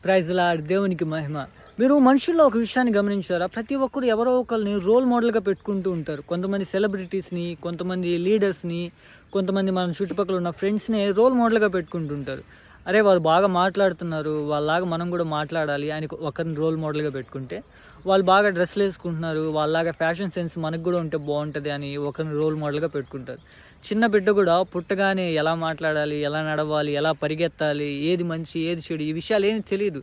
Praise lord, దేవునికి మహిమ. మీరు మనుషుల్లో ఒక విషయాన్ని గమనించారా? ప్రతి ఒక్కరు ఎవరో ఒకరిని రోల్ మోడల్‌గా పెట్టుకుంటూ ఉంటారు. కొంతమంది సెలబ్రిటీస్‌ని, కొంతమంది లీడర్స్‌ని, కొంతమంది మన చుట్టుపక్కల ఉన్న ఫ్రెండ్స్‌ని రోల్ మోడల్‌గా పెట్టుకుంటుంటారు. అరే! వాళ్ళు బాగా మాట్లాడుతున్నారు, వాళ్ళలాగా మనం కూడా మాట్లాడాలి అని ఒకరిని రోల్ మోడల్‌గా పెట్టుకుంటే, వాళ్ళు బాగా డ్రెస్సులేసుకుంటున్నారు, వాళ్ళలాగా ఫ్యాషన్ సెన్స్ మనకు కూడా ఉంటే బావుంటది అని ఒకరిని రోల్ మోడల్‌గా పెట్టుకుంటారు. చిన్న బిడ్డ కూడా పుట్టగానే ఎలా మాట్లాడాలి, ఎలా నడవాలి, ఎలా పరిగెత్తాలి, ఏది మంచి, ఏది చెడు ఈ విషయాలేమి తెలీదు.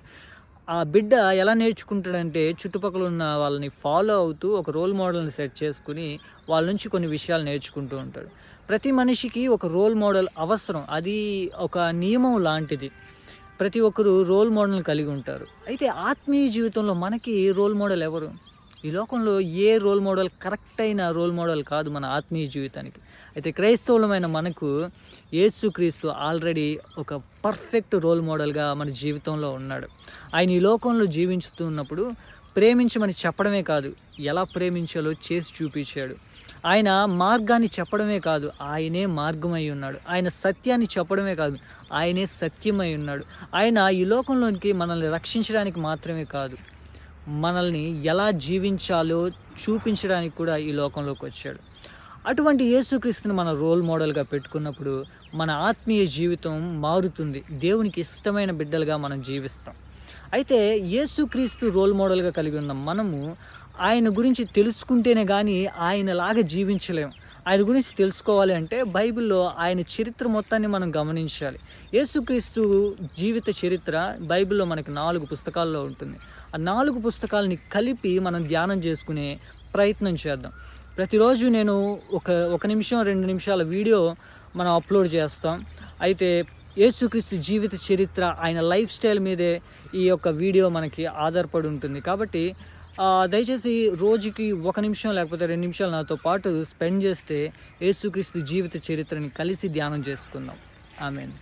ఆ బిడ్డ ఎలా నేర్చుకుంటాడంటే చుట్టుపక్కల ఉన్న వాళ్ళని ఫాలో అవుతూ ఒక రోల్ మోడల్‌ని సెట్ చేసుకొని వాళ్ళ నుంచి కొన్ని విషయాలు నేర్చుకుంటూ ఉంటాడు. ప్రతి మనిషికి ఒక రోల్ మోడల్ అవసరం. అది ఒక నియమం లాంటిది. ప్రతి ఒక్కరు రోల్ మోడల్‌ని కలిగి ఉంటారు. అయితే ఆత్మీయ జీవితంలో మనకి రోల్ మోడల్ ఎవరు? ఈ లోకంలో ఏ రోల్ మోడల్ కరెక్ట్ అయిన రోల్ మోడల్ కాదు మన ఆత్మీయ జీవితానికి. అయితే క్రైస్తవులమైన మనకు యేసుక్రీస్తు ఆల్రెడీ ఒక పర్ఫెక్ట్ రోల్ మోడల్‌గా మన జీవితంలో ఉన్నాడు. ఆయన ఈ లోకంలో జీవించుతూ ఉన్నప్పుడు ప్రేమించమని చెప్పడమే కాదు, ఎలా ప్రేమించాలో చేసి చూపించాడు. ఆయన మార్గాన్ని చెప్పడమే కాదు, ఆయనే మార్గమై ఉన్నాడు. ఆయన సత్యాన్ని చెప్పడమే కాదు, ఆయనే సత్యమై ఉన్నాడు. ఆయన ఈ లోకంలోనికి మనల్ని రక్షించడానికి మాత్రమే కాదు, మనల్ని ఎలా జీవించాలో చూపించడానికి కూడా ఈ లోకంలోకి వచ్చాడు. అటువంటి యేసుక్రీస్తుని మన రోల్ మోడల్‌గా పెట్టుకున్నప్పుడు మన ఆత్మీయ జీవితం మారుతుంది. దేవునికి ఇష్టమైన బిడ్డలుగా మనం జీవిస్తాం. అయితే యేసుక్రీస్తు రోల్ మోడల్‌గా కలిగి ఉన్న మనము ఆయన గురించి తెలుసుకుంటేనే గానీ ఆయనలాగా జీవించలేము. ఆయన గురించి తెలుసుకోవాలి అంటే బైబిల్‌లో ఆయన చరిత్ర మొత్తాన్ని మనం గమనించాలి. యేసుక్రీస్తు జీవిత చరిత్ర బైబిల్‌లో మనకి 4 పుస్తకాల్లో ఉంటుంది. ఆ 4 పుస్తకాలని కలిపి మనం ధ్యానం చేసుకునే ప్రయత్నం చేద్దాం. ప్రతిరోజు నేను ఒక నిమిషం, 2 నిమిషాల వీడియో మనం అప్లోడ్ చేస్తాం. అయితే యేసుక్రీస్తు జీవిత చరిత్ర, ఆయన లైఫ్ స్టైల్ మీదే ఈ యొక్క వీడియో మనకి ఆధారపడి ఉంటుంది. కాబట్టి దయచేసి రోజుకి 1 నిమిషం లేకపోతే 2 నిమిషాలు నాతో పాటు స్పెండ్ చేస్తే యేసుక్రీస్తు జీవిత చరిత్రని కలిసి ధ్యానం చేసుకుందాం. ఆమేన్.